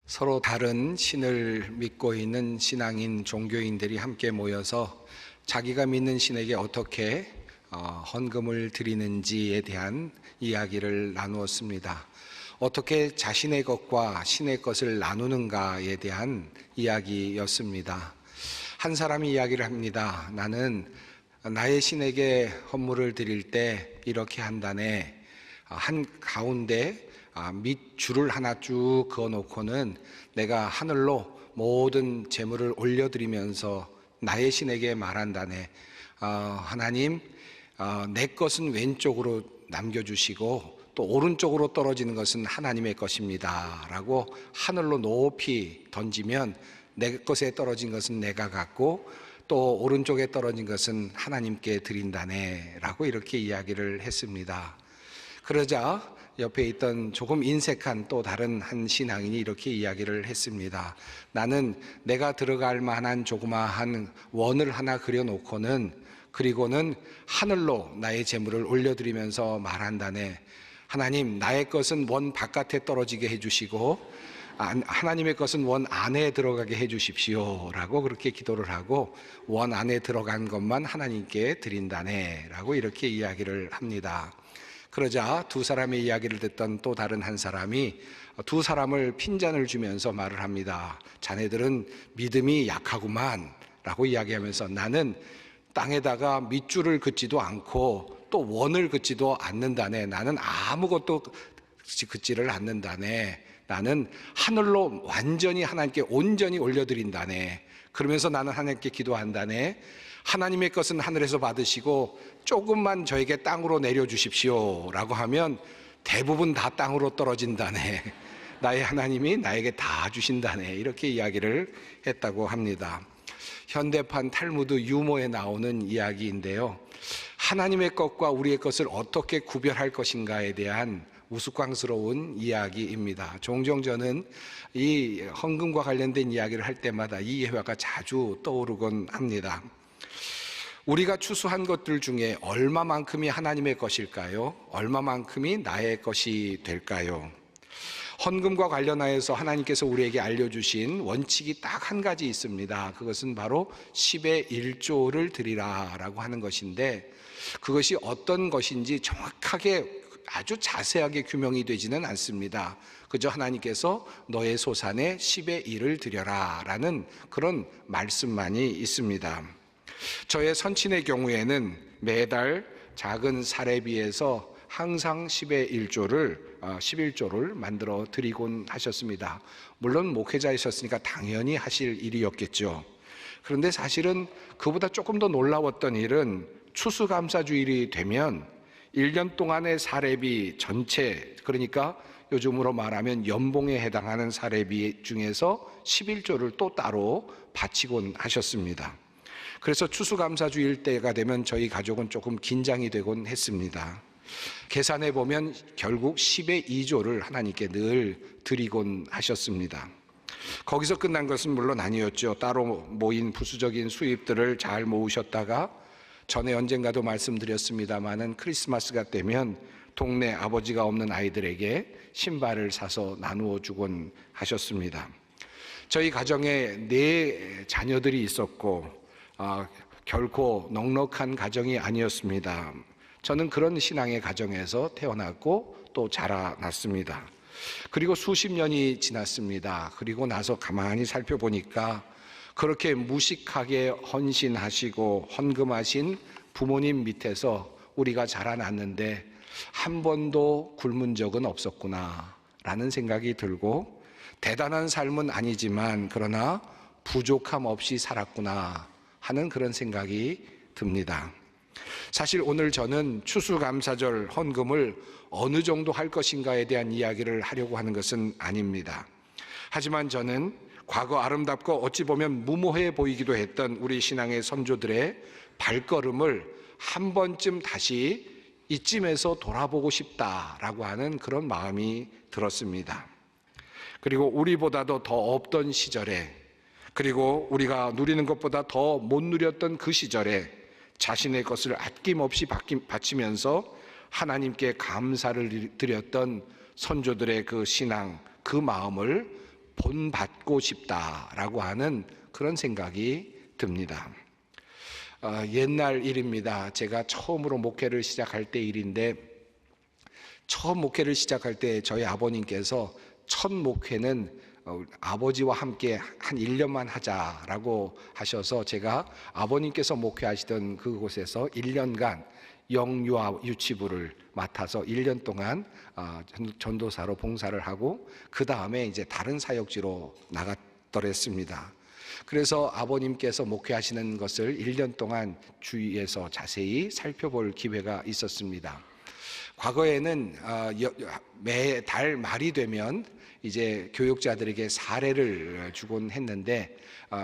서로 다른 신을 믿고 있는 신앙인 종교인들이 함께 모여서 자기가 믿는 신에게 어떻게 헌금을 드리는지에 대한 이야기를 나누었습니다. 어떻게 자신의 것과 신의 것을 나누는가에 대한 이야기였습니다. 한 사람이 이야기를 합니다. 나는 나의 신에게 헌물을 드릴 때 이렇게 한다네. 한 가운데 밑줄을 하나 쭉 그어놓고는 내가 하늘로 모든 재물을 올려드리면서 나의 신에게 말한다네. 하나님, 내 것은 왼쪽으로 남겨주시고 또 오른쪽으로 떨어지는 것은 하나님의 것입니다 라고 하늘로 높이 던지면 내 것에 떨어진 것은 내가 갖고 또 오른쪽에 떨어진 것은 하나님께 드린다네 라고 이렇게 이야기를 했습니다. 그러자 옆에 있던 조금 인색한 또 다른 한 신앙인이 이렇게 이야기를 했습니다. 나는 내가 들어갈 만한 조그마한 원을 하나 그려놓고는 그리고는 하늘로 나의 재물을 올려드리면서 말한다네. 하나님, 나의 것은 원 바깥에 떨어지게 해주시고 하나님의 것은 원 안에 들어가게 해주십시오 라고 그렇게 기도를 하고 원 안에 들어간 것만 하나님께 드린다네 라고 이렇게 이야기를 합니다. 그러자 두 사람의 이야기를 듣던 또 다른 한 사람이 두 사람을 핀잔을 주면서 말을 합니다. 자네들은 믿음이 약하구만 라고 이야기하면서 나는 땅에다가 밑줄을 긋지도 않고 또 원을 긋지도 않는다네. 나는 아무것도 긋지를 않는다네. 나는 하늘로 완전히 하나님께 온전히 올려드린다네. 그러면서 나는 하나님께 기도한다네. 하나님의 것은 하늘에서 받으시고 조금만 저에게 땅으로 내려주십시오 라고 하면 대부분 다 땅으로 떨어진다네. 나의 하나님이 나에게 다 주신다네. 이렇게 이야기를 했다고 합니다. 현대판 탈무드 유머에 나오는 이야기인데요, 하나님의 것과 우리의 것을 어떻게 구별할 것인가에 대한 우스꽝스러운 이야기입니다. 종종 저는 이 헌금과 관련된 이야기를 할 때마다 이 예화가 자주 떠오르곤 합니다. 우리가 추수한 것들 중에 얼마만큼이 하나님의 것일까요? 얼마만큼이 나의 것이 될까요? 헌금과 관련하여서 하나님께서 우리에게 알려주신 원칙이 딱 한 가지 있습니다. 그것은 바로 10의 1조를 드리라 라고 하는 것인데, 그것이 어떤 것인지 정확하게 아주 자세하게 규명이 되지는 않습니다. 그저 하나님께서 너의 소산의 10의 1을 드려라 라는 그런 말씀만이 있습니다. 저의 선친의 경우에는 매달 작은 사례비에서 항상 10의 1조를 11조를 만들어 드리곤 하셨습니다. 물론 목회자이셨으니까 당연히 하실 일이었겠죠. 그런데 사실은 그보다 조금 더 놀라웠던 일은 추수감사주일이 되면 1년 동안의 사례비 전체, 그러니까 요즘으로 말하면 연봉에 해당하는 사례비 중에서 11조를 또 따로 바치곤 하셨습니다. 그래서 추수감사주일 때가 되면 저희 가족은 조금 긴장이 되곤 했습니다. 계산해 보면 결국 10의 2조를 하나님께 늘 드리곤 하셨습니다. 거기서 끝난 것은 물론 아니었죠. 따로 모인 부수적인 수입들을 잘 모으셨다가 전에 언젠가도 말씀드렸습니다마는 크리스마스가 되면 동네 아버지가 없는 아이들에게 신발을 사서 나누어 주곤 하셨습니다. 저희 가정에 4 자녀들이 있었고 결코 넉넉한 가정이 아니었습니다. 저는 그런 신앙의 가정에서 태어났고 또 자라났습니다. 그리고 수십 년이 지났습니다. 그리고 나서 가만히 살펴보니까 그렇게 무식하게 헌신하시고 헌금하신 부모님 밑에서 우리가 자라났는데 한 번도 굶은 적은 없었구나 라는 생각이 들고, 대단한 삶은 아니지만 그러나 부족함 없이 살았구나 하는 그런 생각이 듭니다. 사실 오늘 저는 추수감사절 헌금을 어느 정도 할 것인가에 대한 이야기를 하려고 하는 것은 아닙니다. 하지만 저는 과거 아름답고 어찌 보면 무모해 보이기도 했던 우리 신앙의 선조들의 발걸음을 한 번쯤 다시 이쯤에서 돌아보고 싶다라고 하는 그런 마음이 들었습니다. 그리고 우리보다도 더 없던 시절에, 그리고 우리가 누리는 것보다 더 못 누렸던 그 시절에 자신의 것을 아낌없이 바치면서 하나님께 감사를 드렸던 선조들의 그 신앙, 그 마음을 본받고 싶다라고 하는 그런 생각이 듭니다. 옛날 일입니다. 제가 처음으로 목회를 시작할 때 일인데, 처음 목회를 시작할 때 저희 아버님께서 첫 목회는 아버지와 함께 한 1년만 하자라고 하셔서 제가 아버님께서 목회하시던 그곳에서 1년간 영유아 유치부를 맡아서 1년 동안 전도사로 봉사를 하고 그 다음에 이제 다른 사역지로 나갔더랬습니다. 그래서 아버님께서 목회하시는 것을 1년 동안 주위에서 자세히 살펴볼 기회가 있었습니다. 과거에는 매달 말이 되면 이제 교육자들에게 사례를 주곤 했는데,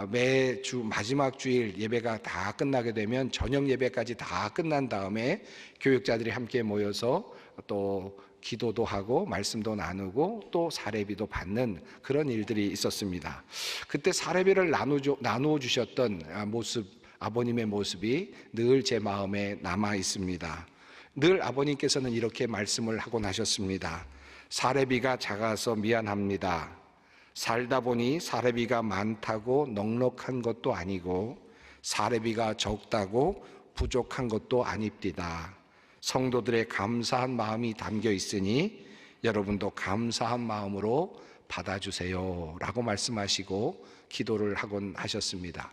매주 마지막 주일 예배가 다 끝나게 되면 저녁 예배까지 다 끝난 다음에 교육자들이 함께 모여서 또 기도도 하고 말씀도 나누고 또 사례비도 받는 그런 일들이 있었습니다. 그때 사례비를 나누어 주셨던 아버님의 모습이 늘 제 마음에 남아 있습니다. 늘 아버님께서는 이렇게 말씀을 하곤 하셨습니다. 사례비가 작아서 미안합니다. 살다 보니 사례비가 많다고 넉넉한 것도 아니고 사례비가 적다고 부족한 것도 아닙니다. 성도들의 감사한 마음이 담겨 있으니 여러분도 감사한 마음으로 받아주세요 라고 말씀하시고 기도를 하곤 하셨습니다.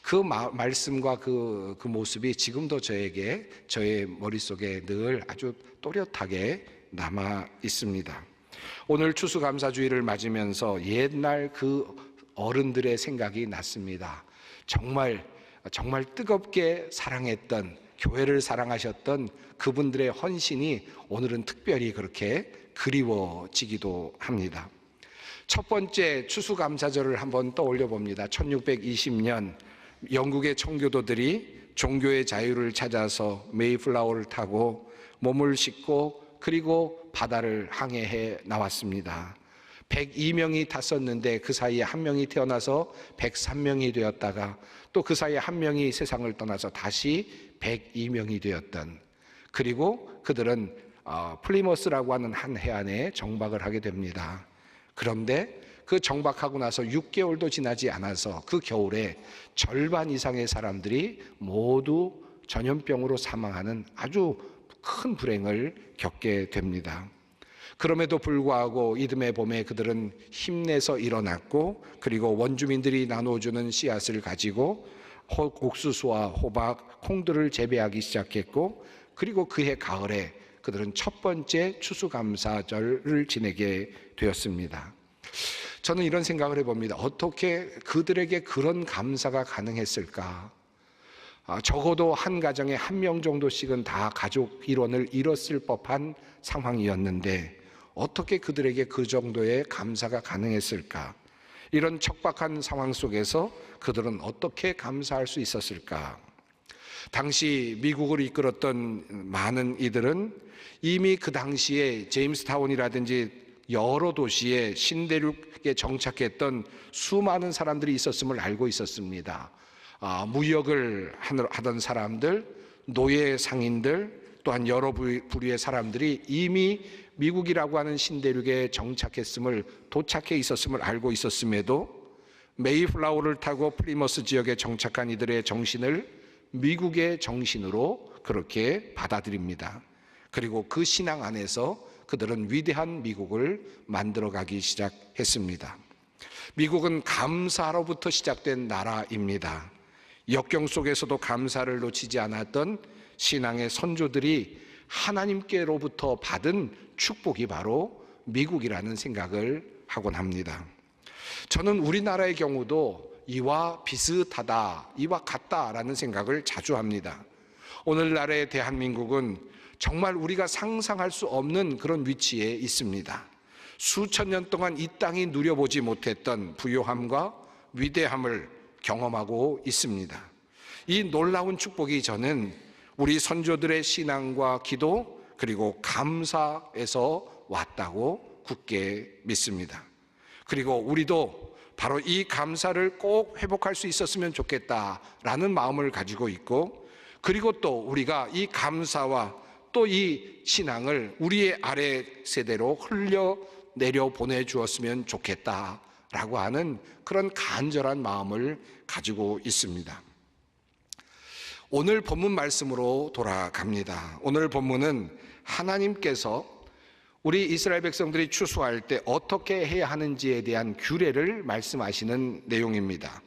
그 말씀과 그 모습이 지금도 저의 머릿속에 늘 아주 또렷하게 남아 있습니다. 오늘 추수감사주일을 맞으면서 옛날 그 어른들의 생각이 났습니다. 정말 뜨겁게 사랑했던, 교회를 사랑하셨던 그분들의 헌신이 오늘은 특별히 그렇게 그리워지기도 합니다. 첫 번째 추수감사절을 한번 떠올려 봅니다. 1620년 영국의 청교도들이 종교의 자유를 찾아서 메이플라워를 타고 몸을 싣고 그리고 바다를 항해해 나왔습니다. 102명이 탔었는데 그 사이에 한 명이 태어나서 103명이 되었다가 또 그 사이에 한 명이 세상을 떠나서 다시 102명이 되었던, 그리고 그들은 플리머스라고 하는 한 해안에 정박을 하게 됩니다. 그런데 그 정박하고 나서 6개월도 지나지 않아서 그 겨울에 절반 이상의 사람들이 모두 전염병으로 사망하는 아주 큰 불행을 겪게 됩니다. 그럼에도 불구하고 이듬해 봄에 그들은 힘내서 일어났고, 그리고 원주민들이 나눠주는 씨앗을 가지고 옥수수와 호박, 콩들을 재배하기 시작했고, 그리고 그해 가을에 그들은 첫 번째 추수감사절을 지내게 되었습니다. 저는 이런 생각을 해봅니다. 어떻게 그들에게 그런 감사가 가능했을까? 적어도 한 가정에 한 명 정도씩은 다 가족 일원을 잃었을 법한 상황이었는데 어떻게 그들에게 그 정도의 감사가 가능했을까? 이런 척박한 상황 속에서 그들은 어떻게 감사할 수 있었을까? 당시 미국을 이끌었던 많은 이들은 이미 그 당시에 제임스타운이라든지 여러 도시에 신대륙에 정착했던 수많은 사람들이 있었음을 알고 있었습니다. 무역을 하던 사람들, 노예 상인들, 또한 여러 부류의 사람들이 이미 미국이라고 하는 신대륙에 도착해 있었음을 알고 있었음에도 메이플라워를 타고 플리머스 지역에 정착한 이들의 정신을 미국의 정신으로 그렇게 받아들입니다. 그리고 그 신앙 안에서 그들은 위대한 미국을 만들어가기 시작했습니다. 미국은 감사로부터 시작된 나라입니다. 역경 속에서도 감사를 놓치지 않았던 신앙의 선조들이 하나님께로부터 받은 축복이 바로 미국이라는 생각을 하곤 합니다. 저는 우리나라의 경우도 이와 비슷하다, 이와 같다라는 생각을 자주 합니다. 오늘날의 대한민국은 정말 우리가 상상할 수 없는 그런 위치에 있습니다. 수천 년 동안 이 땅이 누려보지 못했던 부요함과 위대함을 경험하고 있습니다. 이 놀라운 축복이 저는 우리 선조들의 신앙과 기도 그리고 감사에서 왔다고 굳게 믿습니다. 그리고 우리도 바로 이 감사를 꼭 회복할 수 있었으면 좋겠다라는 마음을 가지고 있고, 그리고 또 우리가 이 감사와 또 이 신앙을 우리의 아래 세대로 흘려내려 보내주었으면 좋겠다라고 하는 그런 간절한 마음을 가지고 있습니다. 오늘 본문 말씀으로 돌아갑니다. 오늘 본문은 하나님께서 우리 이스라엘 백성들이 추수할 때 어떻게 해야 하는지에 대한 규례를 말씀하시는 내용입니다.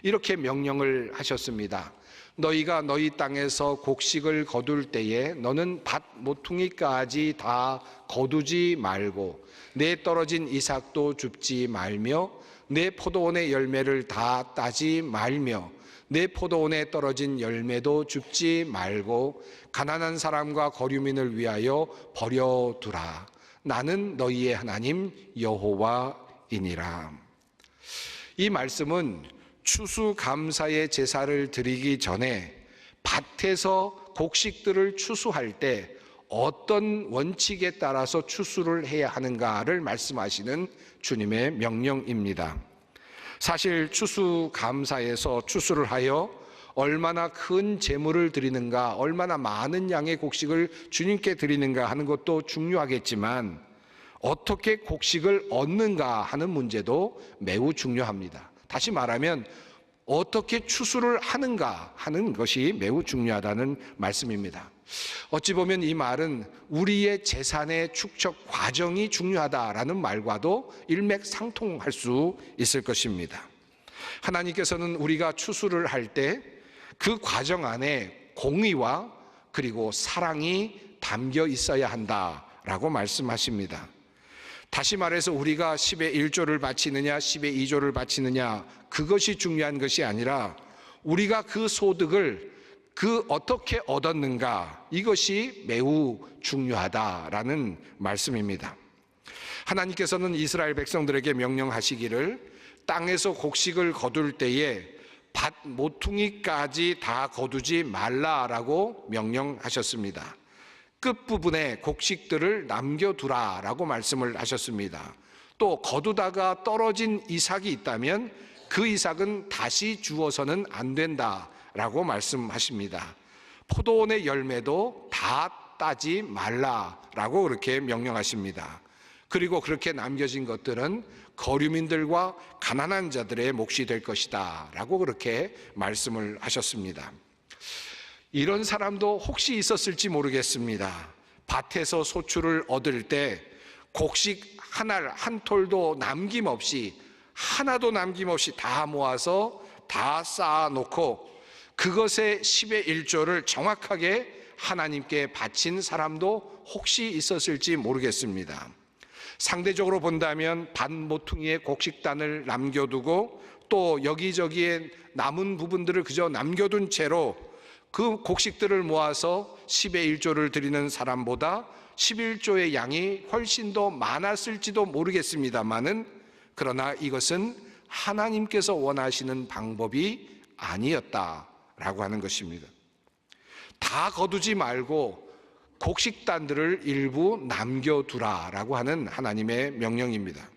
이렇게 명령을 하셨습니다. 너희가 너희 땅에서 곡식을 거둘 때에 너는 밭 모퉁이까지 다 거두지 말고 내 떨어진 이삭도 줍지 말며 내 포도원의 열매를 다 따지 말며 내 포도원에 떨어진 열매도 줍지 말고 가난한 사람과 거류민을 위하여 버려두라. 나는 너희의 하나님 여호와이니라. 이 말씀은 추수감사의 제사를 드리기 전에 밭에서 곡식들을 추수할 때 어떤 원칙에 따라서 추수를 해야 하는가를 말씀하시는 주님의 명령입니다. 사실 추수감사에서 추수를 하여 얼마나 큰 제물을 드리는가, 얼마나 많은 양의 곡식을 주님께 드리는가 하는 것도 중요하겠지만 어떻게 곡식을 얻는가 하는 문제도 매우 중요합니다. 다시 말하면 어떻게 추수를 하는가 하는 것이 매우 중요하다는 말씀입니다. 어찌 보면 이 말은 우리의 재산의 축적 과정이 중요하다라는 말과도 일맥상통할 수 있을 것입니다. 하나님께서는 우리가 추수를 할 때 그 과정 안에 공의와 그리고 사랑이 담겨 있어야 한다라고 말씀하십니다. 다시 말해서 우리가 10의 1조를 바치느냐 10의 2조를 바치느냐 그것이 중요한 것이 아니라 우리가 그 소득을 어떻게 얻었는가, 이것이 매우 중요하다라는 말씀입니다. 하나님께서는 이스라엘 백성들에게 명령하시기를 땅에서 곡식을 거둘 때에 밭 모퉁이까지 다 거두지 말라라고 명령하셨습니다. 끝부분에 곡식들을 남겨두라라고 말씀을 하셨습니다. 또 거두다가 떨어진 이삭이 있다면 그 이삭은 다시 주어서는 안 된다라고 말씀하십니다. 포도원의 열매도 다 따지 말라라고 그렇게 명령하십니다. 그리고 그렇게 남겨진 것들은 거류민들과 가난한 자들의 몫이 될 것이다 라고 그렇게 말씀을 하셨습니다. 이런 사람도 혹시 있었을지 모르겠습니다. 밭에서 소출을 얻을 때 곡식 한 알 한 톨도 남김없이, 하나도 남김없이 다 모아서 다 쌓아놓고 그것의 10의 1조를 정확하게 하나님께 바친 사람도 혹시 있었을지 모르겠습니다. 상대적으로 본다면 밭 모퉁이에 곡식단을 남겨두고 또 여기저기에 남은 부분들을 그저 남겨둔 채로 그 곡식들을 모아서 10의 1조를 드리는 사람보다 11조의 양이 훨씬 더 많았을지도 모르겠습니다만은, 그러나 이것은 하나님께서 원하시는 방법이 아니었다라고 하는 것입니다. 다 거두지 말고 곡식단들을 일부 남겨두라라고 하는 하나님의 명령입니다.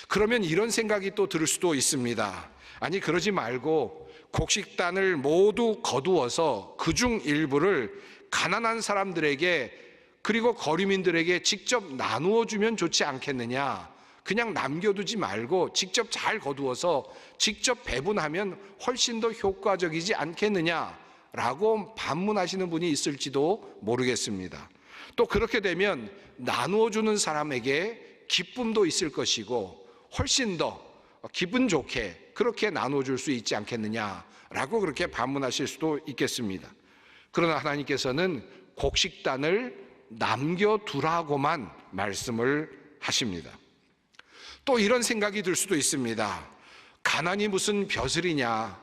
그러면 이런 생각이 또 들 수도 있습니다. 아니, 그러지 말고 곡식단을 모두 거두어서 그중 일부를 가난한 사람들에게 그리고 거류민들에게 직접 나누어 주면 좋지 않겠느냐, 그냥 남겨두지 말고 직접 잘 거두어서 직접 배분하면 훨씬 더 효과적이지 않겠느냐라고 반문하시는 분이 있을지도 모르겠습니다. 또 그렇게 되면 나누어 주는 사람에게 기쁨도 있을 것이고 훨씬 더 기분 좋게 그렇게 나눠줄 수 있지 않겠느냐라고 그렇게 반문하실 수도 있겠습니다. 그러나 하나님께서는 곡식단을 남겨두라고만 말씀을 하십니다. 또 이런 생각이 들 수도 있습니다. 가난이 무슨 벼슬이냐,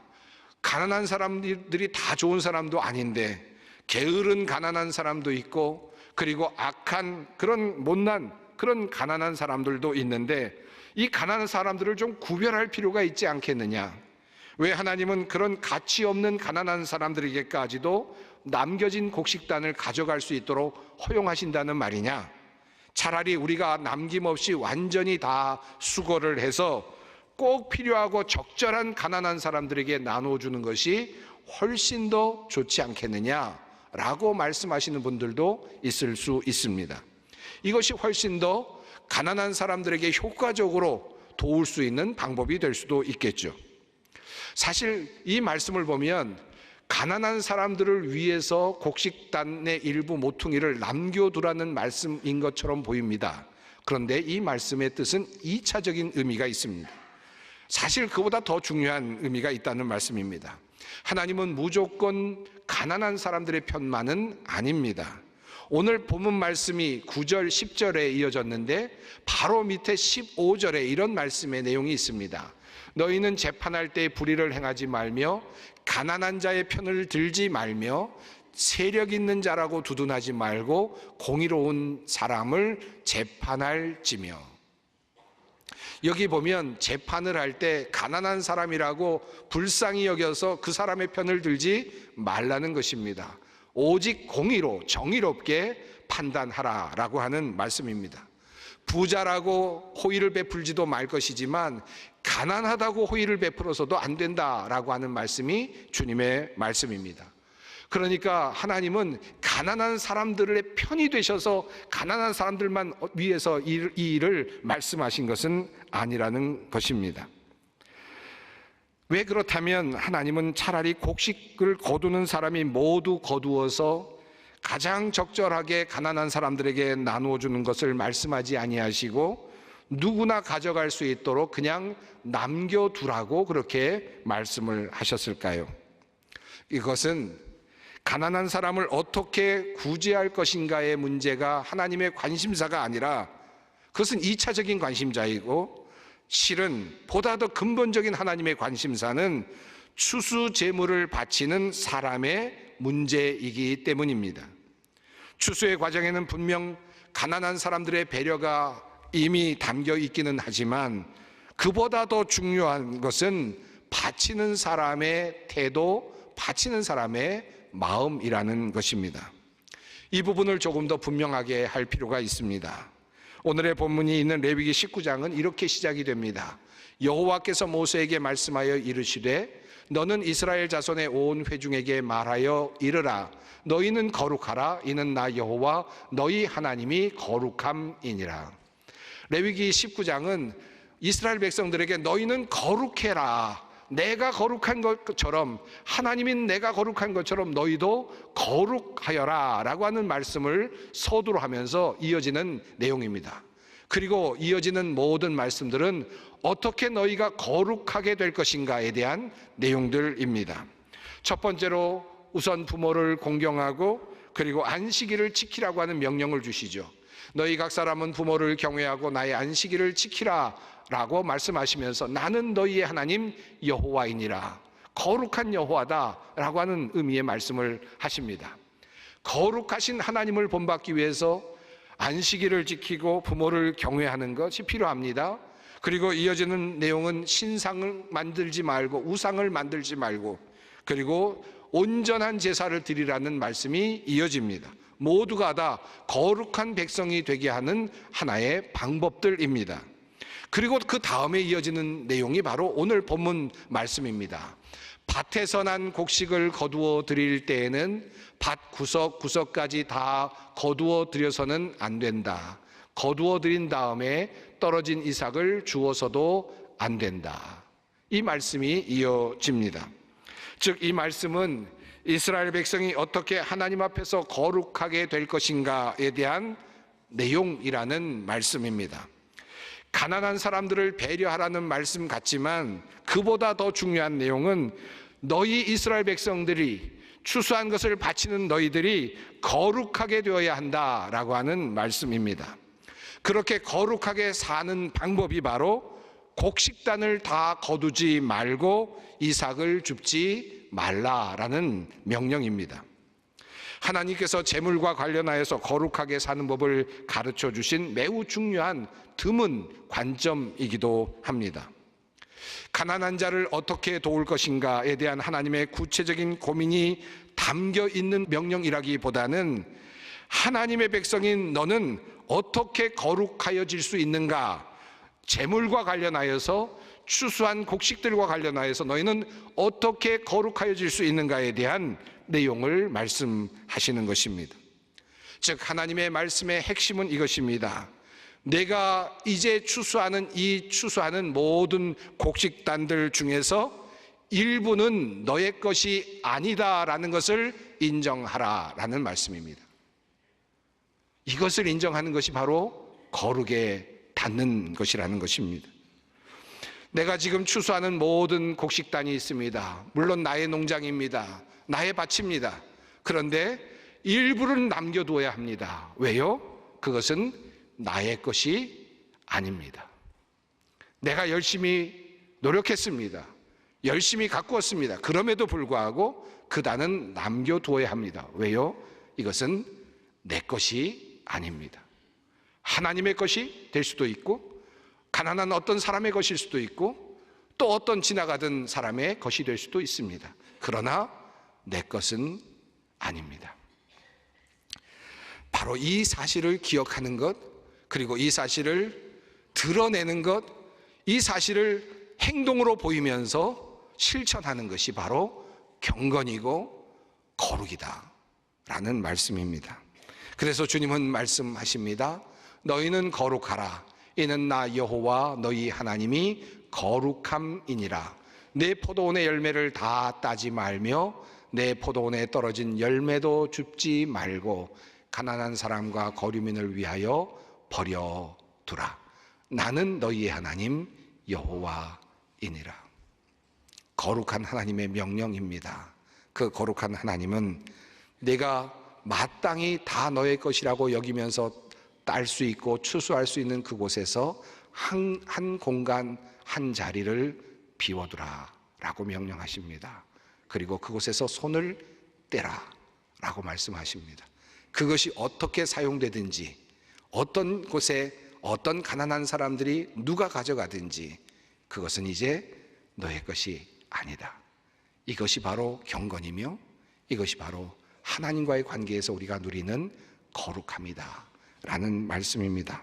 가난한 사람들이 다 좋은 사람도 아닌데 게으른 가난한 사람도 있고 그리고 악한 그런 못난 그런 가난한 사람들도 있는데 이 가난한 사람들을 좀 구별할 필요가 있지 않겠느냐. 왜 하나님은 그런 가치 없는 가난한 사람들에게까지도 남겨진 곡식단을 가져갈 수 있도록 허용하신다는 말이냐? 차라리 우리가 남김없이 완전히 다 수거를 해서 꼭 필요하고 적절한 가난한 사람들에게 나눠주는 것이 훨씬 더 좋지 않겠느냐라고 말씀하시는 분들도 있을 수 있습니다. 이것이 훨씬 더 가난한 사람들에게 효과적으로 도울 수 있는 방법이 될 수도 있겠죠. 사실 이 말씀을 보면 가난한 사람들을 위해서 곡식단의 일부 모퉁이를 남겨두라는 말씀인 것처럼 보입니다. 그런데 이 말씀의 뜻은 2차적인 의미가 있습니다. 사실 그보다 더 중요한 의미가 있다는 말씀입니다. 하나님은 무조건 가난한 사람들의 편만은 아닙니다. 오늘 본문 말씀이 9절, 10절에 이어졌는데 바로 밑에 15절에 이런 말씀의 내용이 있습니다. 너희는 재판할 때 불의를 행하지 말며 가난한 자의 편을 들지 말며 세력 있는 자라고 두둔하지 말고 공의로운 사람을 재판할지며. 여기 보면 재판을 할 때 가난한 사람이라고 불쌍히 여겨서 그 사람의 편을 들지 말라는 것입니다. 오직 공의로 정의롭게 판단하라라고 하는 말씀입니다. 부자라고 호의를 베풀지도 말 것이지만 가난하다고 호의를 베풀어서도 안 된다라고 하는 말씀이 주님의 말씀입니다. 그러니까 하나님은 가난한 사람들의 편이 되셔서 가난한 사람들만 위해서 이 일을 말씀하신 것은 아니라는 것입니다. 왜 그렇다면 하나님은 차라리 곡식을 거두는 사람이 모두 거두어서 가장 적절하게 가난한 사람들에게 나누어 주는 것을 말씀하지 아니하시고 누구나 가져갈 수 있도록 그냥 남겨두라고 그렇게 말씀을 하셨을까요? 이것은 가난한 사람을 어떻게 구제할 것인가의 문제가 하나님의 관심사가 아니라 그것은 2차적인 관심자이고, 실은 보다 더 근본적인 하나님의 관심사는 추수 제물을 바치는 사람의 문제이기 때문입니다. 추수의 과정에는 분명 가난한 사람들의 배려가 이미 담겨 있기는 하지만 그보다 더 중요한 것은 바치는 사람의 태도, 바치는 사람의 마음이라는 것입니다. 이 부분을 조금 더 분명하게 할 필요가 있습니다. 오늘의 본문이 있는 레위기 19장은 이렇게 시작이 됩니다. 여호와께서 모세에게 말씀하여 이르시되 너는 이스라엘 자손의 온 회중에게 말하여 이르라. 너희는 거룩하라. 이는 나 여호와 너희 하나님이 거룩함이니라. 레위기 19장은 이스라엘 백성들에게 너희는 거룩해라. 내가 거룩한 것처럼, 하나님인 내가 거룩한 것처럼 너희도 거룩하여라 라고 하는 말씀을 서두로 하면서 이어지는 내용입니다. 그리고 이어지는 모든 말씀들은 어떻게 너희가 거룩하게 될 것인가에 대한 내용들입니다. 첫 번째로 우선 부모를 공경하고 그리고 안식일을 지키라고 하는 명령을 주시죠. 너희 각 사람은 부모를 경외하고 나의 안식일을 지키라 라고 말씀하시면서 나는 너희의 하나님 여호와이니라, 거룩한 여호와다 라고 하는 의미의 말씀을 하십니다. 거룩하신 하나님을 본받기 위해서 안식일을 지키고 부모를 경외하는 것이 필요합니다. 그리고 이어지는 내용은 신상을 만들지 말고 우상을 만들지 말고 그리고 온전한 제사를 드리라는 말씀이 이어집니다. 모두가 다 거룩한 백성이 되게 하는 하나의 방법들입니다. 그리고 그 다음에 이어지는 내용이 바로 오늘 본문 말씀입니다. 밭에서 난 곡식을 거두어 드릴 때에는 밭 구석구석까지 다 거두어 드려서는 안 된다. 거두어 드린 다음에 떨어진 이삭을 주어서도 안 된다. 이 말씀이 이어집니다. 즉 이 말씀은 이스라엘 백성이 어떻게 하나님 앞에서 거룩하게 될 것인가에 대한 내용이라는 말씀입니다. 가난한 사람들을 배려하라는 말씀 같지만 그보다 더 중요한 내용은 너희 이스라엘 백성들이 추수한 것을 바치는 너희들이 거룩하게 되어야 한다라고 하는 말씀입니다. 그렇게 거룩하게 사는 방법이 바로 곡식단을 다 거두지 말고 이삭을 줍지 말라라는 명령입니다. 하나님께서 재물과 관련하여서 거룩하게 사는 법을 가르쳐 주신 매우 중요한 드문 관점이기도 합니다. 가난한 자를 어떻게 도울 것인가에 대한 하나님의 구체적인 고민이 담겨 있는 명령이라기보다는 하나님의 백성인 너는 어떻게 거룩하여질 수 있는가, 재물과 관련하여서 추수한 곡식들과 관련하여서 너희는 어떻게 거룩하여질 수 있는가에 대한 내용을 말씀하시는 것입니다. 즉 하나님의 말씀의 핵심은 이것입니다. 내가 이제 추수하는 모든 곡식단들 중에서 일부는 너의 것이 아니다라는 것을 인정하라라는 말씀입니다. 이것을 인정하는 것이 바로 거룩에 닿는 것이라는 것입니다. 내가 지금 추수하는 모든 곡식단이 있습니다. 물론 나의 농장입니다. 나의 밭입니다. 그런데 일부를 남겨두어야 합니다. 왜요? 그것은 나의 것이 아닙니다. 내가 열심히 노력했습니다. 열심히 가꾸었습니다. 그럼에도 불구하고 그 단은 남겨두어야 합니다. 왜요? 이것은 내 것이 아닙니다. 하나님의 것이 될 수도 있고, 가난한 어떤 사람의 것일 수도 있고, 또 어떤 지나가던 사람의 것이 될 수도 있습니다. 그러나 내 것은 아닙니다. 바로 이 사실을 기억하는 것, 그리고 이 사실을 드러내는 것, 이 사실을 행동으로 보이면서 실천하는 것이 바로 경건이고 거룩이다 라는 말씀입니다. 그래서 주님은 말씀하십니다. 너희는 거룩하라. 이는 나 여호와 너희 하나님이 거룩함이니라. 내 포도원의 열매를 다 따지 말며 내 포도원에 떨어진 열매도 줍지 말고 가난한 사람과 거류민을 위하여 버려두라. 나는 너희의 하나님 여호와이니라. 거룩한 하나님의 명령입니다. 그 거룩한 하나님은 내가 마땅히 다 너의 것이라고 여기면서 딸 수 있고 추수할 수 있는 그곳에서 한 공간, 한 자리를 비워두라 라고 명령하십니다. 그리고 그곳에서 손을 떼라 라고 말씀하십니다. 그것이 어떻게 사용되든지, 어떤 곳에 어떤 가난한 사람들이 누가 가져가든지 그것은 이제 너의 것이 아니다. 이것이 바로 경건이며 이것이 바로 하나님과의 관계에서 우리가 누리는 거룩함이다 라는 말씀입니다.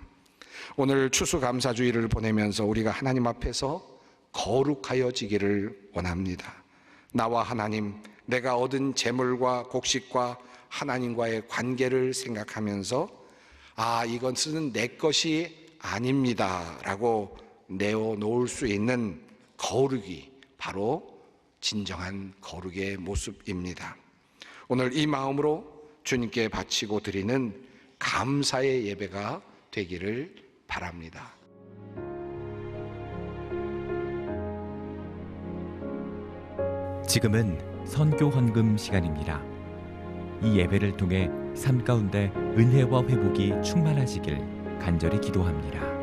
오늘 추수감사주의를 보내면서 우리가 하나님 앞에서 거룩하여지기를 원합니다. 나와 하나님, 내가 얻은 재물과 곡식과 하나님과의 관계를 생각하면서 이것은 내 것이 아닙니다 라고 내어놓을 수 있는 거룩이 바로 진정한 거룩의 모습입니다. 오늘 이 마음으로 주님께 바치고 드리는 감사의 예배가 되기를 바랍니다. 지금은 선교 헌금 시간입니다. 이 예배를 통해 삶 가운데 은혜와 회복이 충만하시길 간절히 기도합니다.